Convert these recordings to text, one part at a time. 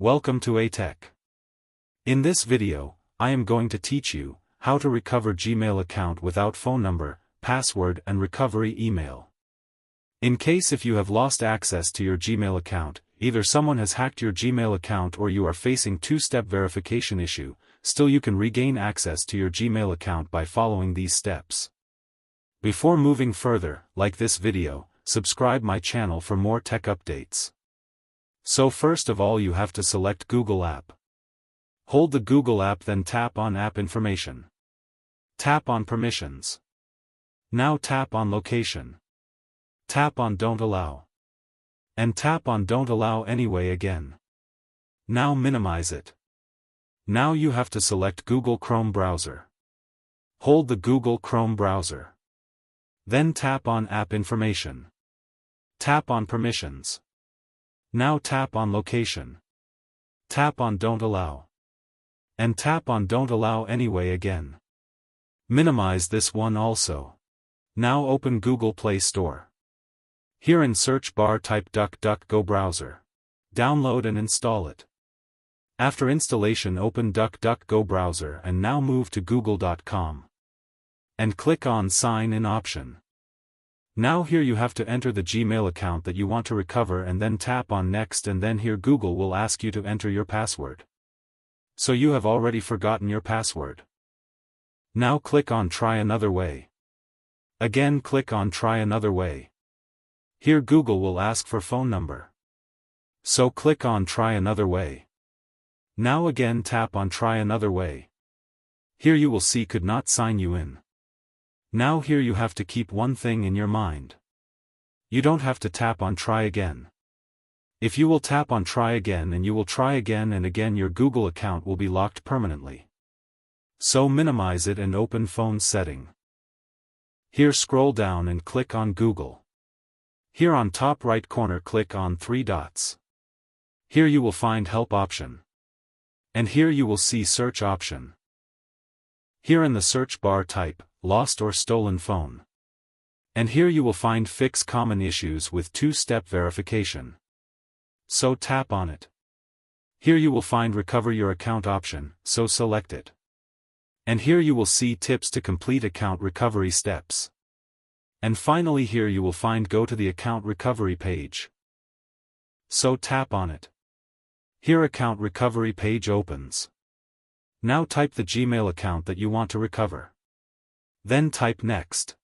Welcome to A-Tech. In this video, I am going to teach you how to recover Gmail account without phone number, password and recovery email. In case if you have lost access to your Gmail account, either someone has hacked your Gmail account or you are facing two-step verification issue, still you can regain access to your Gmail account by following these steps. Before moving further, like this video, subscribe my channel for more tech updates. So first of all you have to select Google app. Hold the Google app, then tap on app information. Tap on permissions. Now tap on location. Tap on don't allow. And tap on don't allow anyway again. Now minimize it. Now you have to select Google Chrome browser. Hold the Google Chrome browser. Then tap on app information. Tap on permissions. Now tap on location. Tap on don't allow. And tap on don't allow anyway again. Minimize this one also. Now open Google Play Store. Here in search bar type DuckDuckGo browser. Download and install it. After installation open DuckDuckGo browser and now move to google.com. And click on Sign In option. Now here you have to enter the Gmail account that you want to recover and then tap on Next, and then here Google will ask you to enter your password. So you have already forgotten your password. Now click on Try Another Way. Again click on Try Another Way. Here Google will ask for phone number. So click on Try Another Way. Now again tap on Try Another Way. Here you will see could not sign you in. Now here you have to keep one thing in your mind. You don't have to tap on Try Again. If you will tap on Try Again and you will try again and again, your Google account will be locked permanently. So minimize it and open phone setting. Here scroll down and click on Google. Here on top right corner click on three dots. Here you will find Help option. And here you will see Search option. Here in the search bar type Lost or Stolen Phone. And here you will find Fix Common Issues with Two-Step Verification. So tap on it. Here you will find Recover Your Account option, so select it. And here you will see Tips to complete account recovery steps. And finally here you will find Go to the account recovery page. So tap on it. Here account recovery page opens. Now type the Gmail account that you want to recover. Then type Next.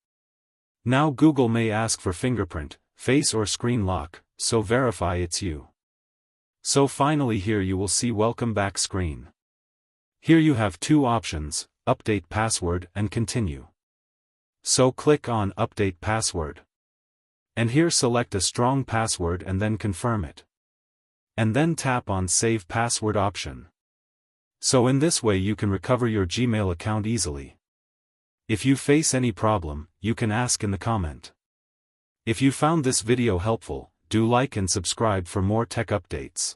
Now Google may ask for fingerprint, face or screen lock, so verify it's you. So finally here you will see Welcome Back screen. Here you have two options, Update Password and Continue. So click on Update Password. And here select a strong password and then confirm it. And then tap on Save Password option. So in this way you can recover your Gmail account easily. If you face any problem, you can ask in the comment. If you found this video helpful, do like and subscribe for more tech updates.